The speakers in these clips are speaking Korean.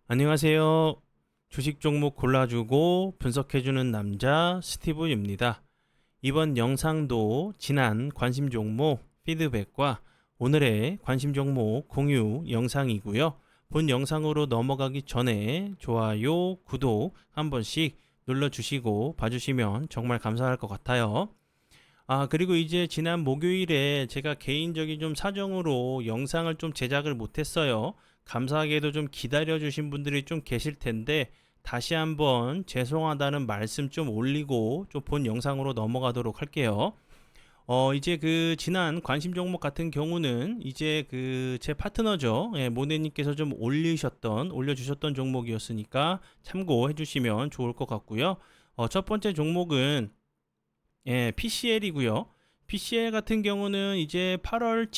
안녕하세요. 주식 종목 골라주고 분석해주는 남자 스티브입니다. 이번 영상도 지난 관심 종목 피드백과 오늘의 관심 종목 공유 영상이고요. 본 영상으로 넘어가기 전에 좋아요, 구독 한 번씩 눌러주시고 봐주시면 정말 감사할 것 같아요. 그리고 이제 지난 목요일에 제가 개인적인 좀 사정으로 영상을 좀 제작을 못했어요. 감사하게도 좀 기다려주신 분들이 좀 계실 텐데, 다시 한번 죄송하다는 말씀 좀 올리고 좀 본 영상으로 넘어가도록 할게요. 이제 그 지난 관심 종목 같은 경우는 이제 그 제 파트너죠. 예, 모네님께서 좀 올려주셨던 종목이었으니까 참고해 주시면 좋을 것 같고요. 첫 번째 종목은 PCL이고요. PCL 같은 경우는 이제 8월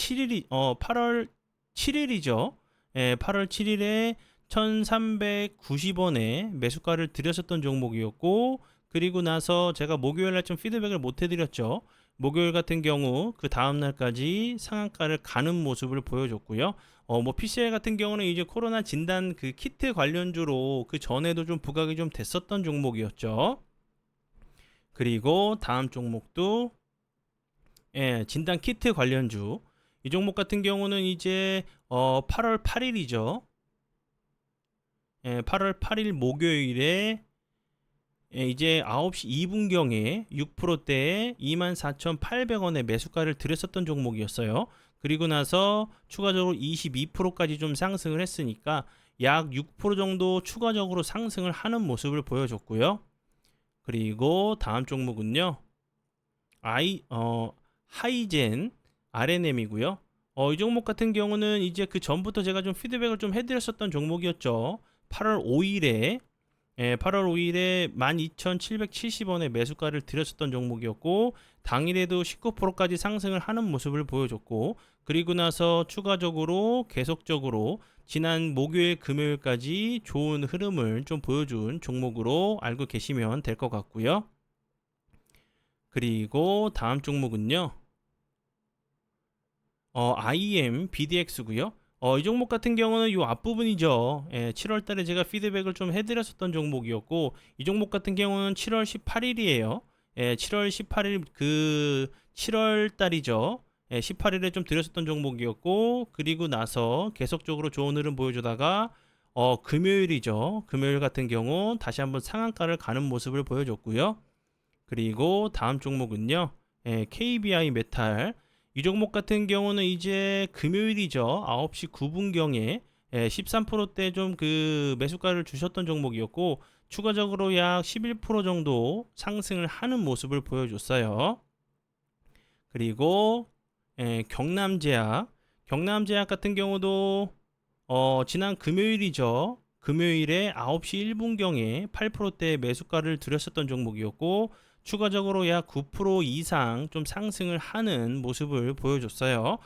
7일이죠. 8월 7일에 1390원에 매수가를 드렸었던 종목이었고, 그리고 나서 제가 목요일날 좀 피드백을 못 해드렸죠. 목요일 같은 경우 그 다음날까지 상한가를 가는 모습을 보여줬고요. 뭐 PCL 같은 경우는 이제 코로나 진단 그 키트 관련주로 그 전에도 좀 부각이 좀 됐었던 종목이었죠. 그리고 다음 종목도 진단 키트 관련주. 이 종목 같은 경우는 이제 8월 8일이죠. 8월 8일 목요일에 이제 9시 2분경에 6%대에 24,800원에 매수가를 드렸었던 종목이었어요. 그리고 나서 추가적으로 22%까지 좀 상승을 했으니까 약 6% 정도 추가적으로 상승을 하는 모습을 보여줬고요. 그리고 다음 종목은요. 하이젠 RNM이고요. 이 종목 같은 경우는 이제 그 전부터 제가 좀 피드백을 좀 해드렸었던 종목이었죠. 8월 5일에 8월 5일에 12,770원에 매수가를 드렸었던 종목이었고, 당일에도 19%까지 상승을 하는 모습을 보여줬고, 그리고 나서 추가적으로 계속적으로 지난 목요일 금요일까지 좋은 흐름을 좀 보여준 종목으로 알고 계시면 될 것 같고요. 그리고 다음 종목은요. IM BDX고요. 이 종목 같은 경우는 이 앞부분이죠. 7월 달에 제가 피드백을 좀 해드렸었던 종목이었고, 이 종목 같은 경우는 7월 18일이에요. 7월 18일 7월 달이죠. 18일에 좀 드렸었던 종목이었고, 그리고 나서 계속적으로 좋은 흐름 보여주다가 금요일이죠. 금요일 같은 경우 다시 한번 상한가를 가는 모습을 보여줬고요. 그리고 다음 종목은요. KBI 메탈. 이 종목 같은 경우는 이제 금요일이죠. 9시 9분경에 13%대 좀 그 매수가를 주셨던 종목이었고, 추가적으로 약 11% 정도 상승을 하는 모습을 보여줬어요. 그리고 경남제약 같은 경우도 지난 금요일이죠. 금요일에 9시 1분경에 8%대 매수가를 드렸었던 종목이었고, 추가적으로 약 9% 이상 좀 상승을 하는 모습을 보여줬어요.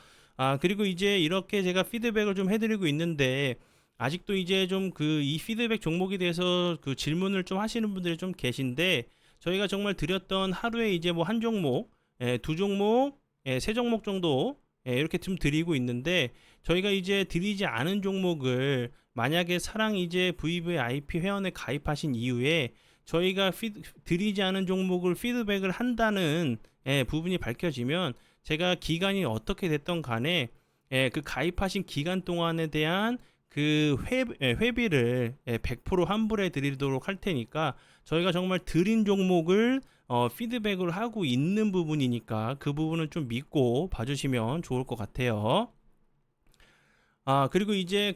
그리고 이제 이렇게 제가 피드백을 좀 해드리고 있는데, 아직도 이제 좀 그 이 피드백 종목에 대해서 그 질문을 좀 하시는 분들이 좀 계신데, 저희가 정말 드렸던 하루에 이제 뭐 한 종목, 두 종목, 세 종목 정도 이렇게 좀 드리고 있는데, 저희가 이제 드리지 않은 종목을 만약에 사랑 이제 VVIP 회원에 가입하신 이후에 저희가 드리지 않은 종목을 피드백을 한다는 부분이 밝혀지면, 제가 기간이 어떻게 됐던 간에 그 가입하신 기간 동안에 대한 그 회비를 100% 환불해 드리도록 할 테니까, 저희가 정말 드린 종목을 피드백을 하고 있는 부분이니까 그 부분은 좀 믿고 봐주시면 좋을 것 같아요. 그리고 이제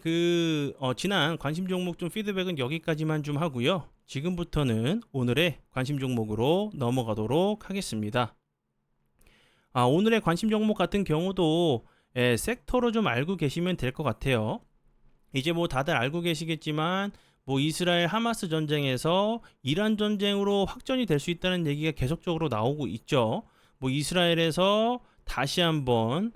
지난 관심 종목 좀 피드백은 여기까지만 좀 하고요. 지금부터는 오늘의 관심 종목으로 넘어가도록 하겠습니다. 오늘의 관심 종목 같은 경우도 섹터로 좀 알고 계시면 될 것 같아요. 이제 뭐 다들 알고 계시겠지만, 뭐 이스라엘 하마스 전쟁에서 이란 전쟁으로 확전이 될 수 있다는 얘기가 계속적으로 나오고 있죠. 뭐 이스라엘에서 다시 한번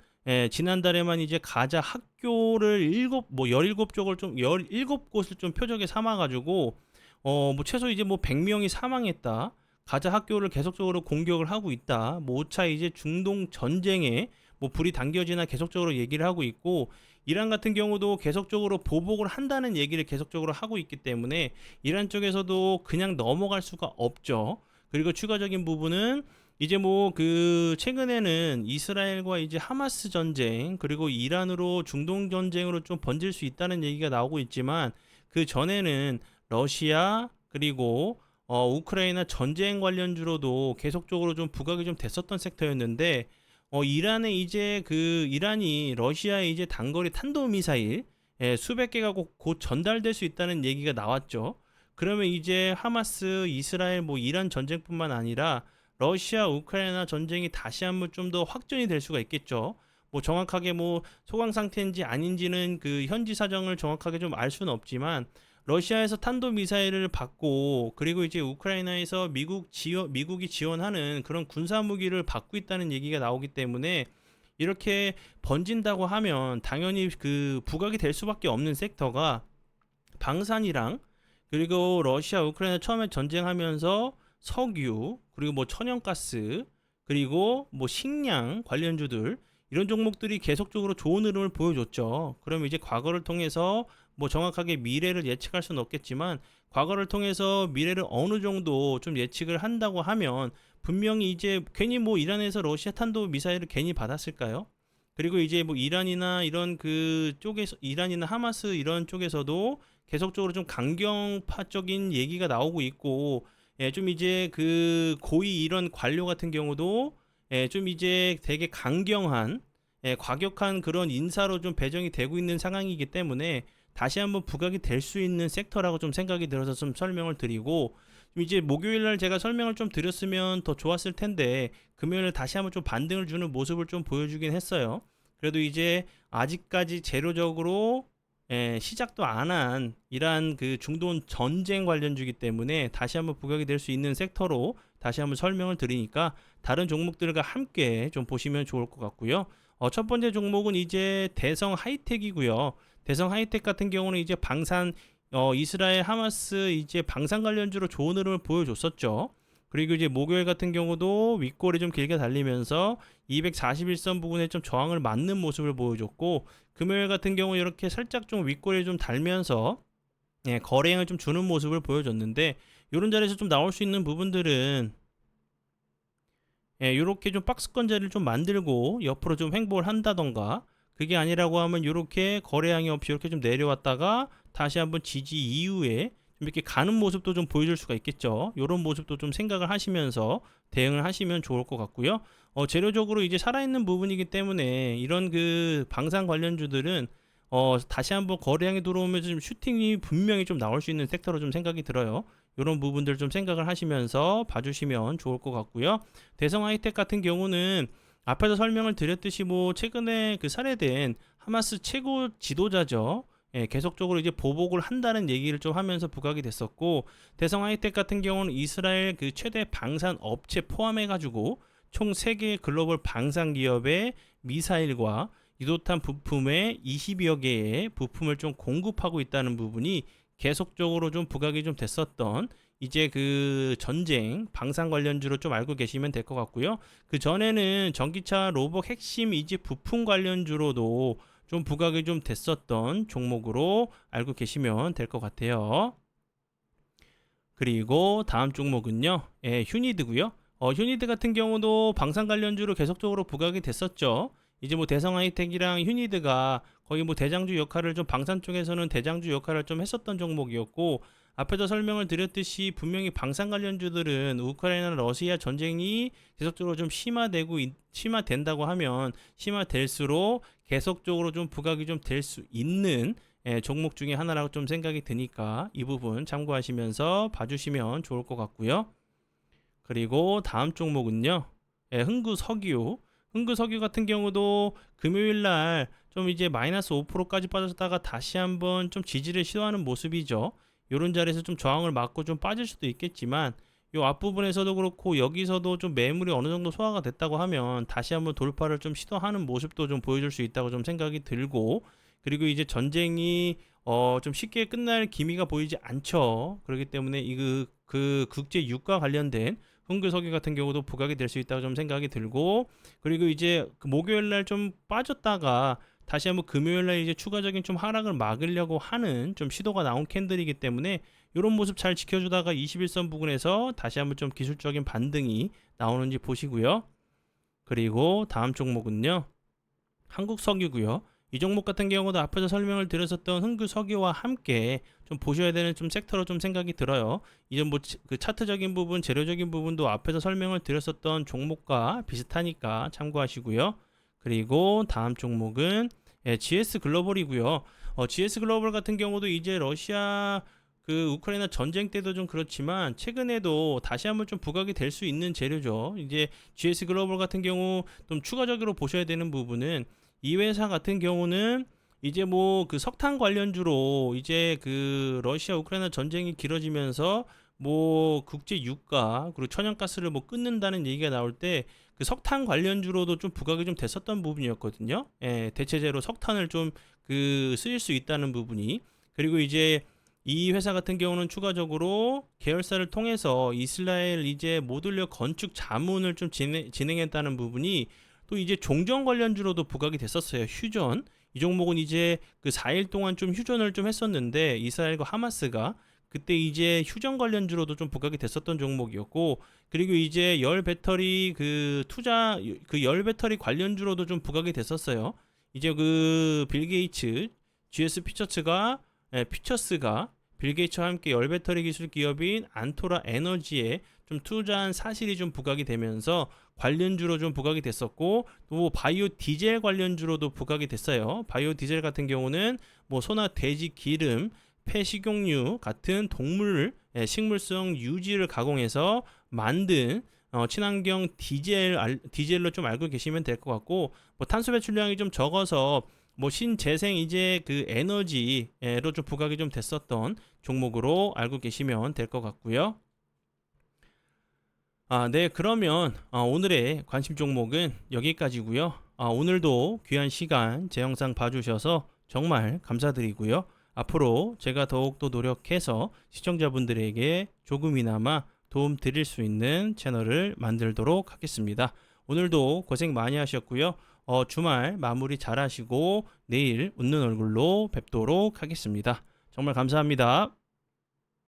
지난달에만 이제 가자 학교를 17쪽을 좀 17곳을 좀 표적에 삼아 가지고 뭐 최소 이제 뭐 100명이 사망했다. 가자 학교를 계속적으로 공격을 하고 있다. 뭐 5차 이제 중동 전쟁에 뭐 불이 당겨지나 계속적으로 얘기를 하고 있고, 이란 같은 경우도 계속적으로 보복을 한다는 얘기를 계속적으로 하고 있기 때문에 이란 쪽에서도 그냥 넘어갈 수가 없죠. 그리고 추가적인 부분은 이제 뭐 그 최근에는 이스라엘과 이제 하마스 전쟁 그리고 이란으로 중동 전쟁으로 좀 번질 수 있다는 얘기가 나오고 있지만 그 전에는 러시아 그리고 우크라이나 전쟁 관련주로도 계속적으로 좀 부각이 좀 됐었던 섹터였는데 이란에 이제 그 이란이 러시아에 이제 단거리 탄도미사일 수백 개가 곧 전달될 수 있다는 얘기가 나왔죠. 그러면 이제 하마스, 이스라엘, 뭐 이란 전쟁뿐만 아니라 러시아, 우크라이나 전쟁이 다시 한번 좀 더 확전이 될 수가 있겠죠. 뭐 정확하게 뭐 소강 상태인지 아닌지는 그 현지 사정을 정확하게 좀 알 수는 없지만 러시아에서 탄도 미사일을 받고 그리고 이제 우크라이나에서 미국이 지원하는 그런 군사 무기를 받고 있다는 얘기가 나오기 때문에 이렇게 번진다고 하면 당연히 그 부각이 될 수밖에 없는 섹터가 방산이랑 그리고 러시아 우크라이나 처음에 전쟁하면서 석유 그리고 뭐 천연가스 그리고 뭐 식량 관련주들 이런 종목들이 계속적으로 좋은 흐름을 보여줬죠. 그럼 이제 과거를 통해서 뭐 정확하게 미래를 예측할 수는 없겠지만 과거를 통해서 미래를 어느 정도 좀 예측을 한다고 하면 분명히 이제 괜히 뭐 이란에서 러시아 탄도 미사일을 괜히 받았을까요? 그리고 이제 뭐 이란이나 이런 그 쪽에서 이란이나 하마스 이런 쪽에서도 계속적으로 좀 강경파적인 얘기가 나오고 있고 좀 이제 그 고위 이런 관료 같은 경우도 좀 이제 되게 강경한 과격한 그런 인사로 좀 배정이 되고 있는 상황이기 때문에 다시 한번 부각이 될 수 있는 섹터라고 좀 생각이 들어서 좀 설명을 드리고 좀 이제 목요일 날 제가 설명을 좀 드렸으면 더 좋았을 텐데 금요일 다시 한번 좀 반등을 주는 모습을 좀 보여주긴 했어요. 그래도 이제 아직까지 재료적으로 시작도 안 한 이러한 그 중동 전쟁 관련주기 때문에 다시 한번 부각이 될 수 있는 섹터로 다시 한번 설명을 드리니까 다른 종목들과 함께 좀 보시면 좋을 것 같고요. 첫 번째 종목은 이제 대성 하이텍이고요. 대성 하이텍 같은 경우는 이제 방산 이스라엘 하마스 이제 방산 관련주로 좋은 흐름을 보여줬었죠. 그리고 이제 목요일 같은 경우도 윗골이 좀 길게 달리면서 241선 부분에 좀 저항을 맞는 모습을 보여줬고 금요일 같은 경우 이렇게 살짝 좀 윗골이 좀 달면서 거래량을 좀 주는 모습을 보여줬는데 이런 자리에서 좀 나올 수 있는 부분들은 이렇게 좀 박스권 자리를 좀 만들고 옆으로 좀 횡보를 한다던가 그게 아니라고 하면 이렇게 거래량이 없이 이렇게 좀 내려왔다가 다시 한번 지지 이후에 좀 이렇게 가는 모습도 좀 보여줄 수가 있겠죠. 이런 모습도 좀 생각을 하시면서 대응을 하시면 좋을 것 같고요. 재료적으로 이제 살아있는 부분이기 때문에 이런 그 방산 관련주들은 다시 한번 거래량이 들어오면서 좀 슈팅이 분명히 좀 나올 수 있는 섹터로 좀 생각이 들어요. 이런 부분들 좀 생각을 하시면서 봐주시면 좋을 것 같고요. 대성 하이텍 같은 경우는 앞에서 설명을 드렸듯이 뭐 최근에 그 살해된 하마스 최고 지도자죠. 계속적으로 이제 보복을 한다는 얘기를 좀 하면서 부각이 됐었고 대성 하이텍 같은 경우는 이스라엘 그 최대 방산 업체 포함해가지고 총 3개의 글로벌 방산 기업의 미사일과 유도탄 부품의 20여 개의 부품을 좀 공급하고 있다는 부분이 계속적으로 좀 부각이 좀 됐었던 이제 그 전쟁 방산 관련주로 좀 알고 계시면 될 것 같고요. 그 전에는 전기차 로봇 핵심 이제 부품 관련주로도 좀 부각이 좀 됐었던 종목으로 알고 계시면 될 것 같아요. 그리고 다음 종목은요, 휴니드고요. 휴니드 같은 경우도 방산 관련주로 계속적으로 부각이 됐었죠. 이제 뭐 대성 하이텍이랑 휴니드가 거의 뭐 대장주 역할을 좀 방산 쪽에서는 대장주 역할을 좀 했었던 종목이었고 앞에서 설명을 드렸듯이 분명히 방산 관련주들은 우크라이나 러시아 전쟁이 계속적으로 좀 심화된다고 하면 심화될수록 계속적으로 좀 부각이 좀 될 수 있는 종목 중에 하나라고 좀 생각이 드니까 이 부분 참고하시면서 봐주시면 좋을 것 같고요. 그리고 다음 종목은요. 흥구석유. 흥구석유 같은 경우도 금요일 날 좀 이제 마이너스 5%까지 빠졌다가 다시 한번 좀 지지를 시도하는 모습이죠. 이런 자리에서 좀 저항을 맞고 좀 빠질 수도 있겠지만 이 앞부분에서도 그렇고 여기서도 좀 매물이 어느 정도 소화가 됐다고 하면 다시 한번 돌파를 좀 시도하는 모습도 좀 보여줄 수 있다고 좀 생각이 들고 그리고 이제 전쟁이 좀 쉽게 끝날 기미가 보이지 않죠. 그렇기 때문에 그 국제 유가 관련된 흥구석유 같은 경우도 부각이 될 수 있다고 좀 생각이 들고 그리고 이제 그 목요일 날 좀 빠졌다가 다시 한번 금요일 날 이제 추가적인 좀 하락을 막으려고 하는 좀 시도가 나온 캔들이기 때문에 이런 모습 잘 지켜주다가 21선 부근에서 다시 한번 좀 기술적인 반등이 나오는지 보시고요. 그리고 다음 종목은요, 한국석유고요. 이 종목 같은 경우도 앞에서 설명을 드렸었던 흥규석유와 함께 좀 보셔야 되는 좀 섹터로 좀 생각이 들어요. 이제 뭐 그 차트적인 부분, 재료적인 부분도 앞에서 설명을 드렸었던 종목과 비슷하니까 참고하시고요. 그리고 다음 종목은 GS 글로벌이고요. GS 글로벌 같은 경우도 이제 러시아 그 우크라이나 전쟁 때도 좀 그렇지만 최근에도 다시 한번 좀 부각이 될 수 있는 재료죠. 이제 GS 글로벌 같은 경우 좀 추가적으로 보셔야 되는 부분은 이 회사 같은 경우는 이제 뭐 그 석탄 관련주로 이제 그 러시아 우크라이나 전쟁이 길어지면서 뭐 국제 유가 그리고 천연가스를 뭐 끊는다는 얘기가 나올 때 그 석탄 관련주로도 좀 부각이 좀 됐었던 부분이었거든요. 대체제로 석탄을 좀 그 쓰일 수 있다는 부분이. 그리고 이제 이 회사 같은 경우는 추가적으로 계열사를 통해서 이스라엘 이제 모듈러 건축 자문을 좀 진행했다는 부분이 또 이제 종전 관련주로도 부각이 됐었어요. 휴전. 이 종목은 이제 그 4일 동안 좀 휴전을 좀 했었는데 이스라엘과 하마스가 그때 이제 휴전 관련주로도 좀 부각이 됐었던 종목이었고, 그리고 이제 열 배터리 그 투자 그 열 배터리 관련주로도 좀 부각이 됐었어요. 이제 그 빌 게이츠 GS 피처스가 빌 게이츠와 함께 열 배터리 기술 기업인 안토라 에너지에 좀 투자한 사실이 좀 부각이 되면서 관련주로 좀 부각이 됐었고, 또 바이오 디젤 관련주로도 부각이 됐어요. 바이오 디젤 같은 경우는 뭐 소나 돼지 기름, 폐식용유 같은 동물 식물성 유지를 가공해서 만든 친환경 디젤로 좀 알고 계시면 될 것 같고, 뭐 탄소 배출량이 좀 적어서 뭐 신재생 이제 그 에너지로 좀 부각이 좀 됐었던 종목으로 알고 계시면 될 것 같고요. 네, 그러면 오늘의 관심 종목은 여기까지고요. 오늘도 귀한 시간 제 영상 봐주셔서 정말 감사드리고요. 앞으로 제가 더욱더 노력해서 시청자분들에게 조금이나마 도움 드릴 수 있는 채널을 만들도록 하겠습니다. 오늘도 고생 많이 하셨고요. 주말 마무리 잘 하시고 내일 웃는 얼굴로 뵙도록 하겠습니다. 정말 감사합니다.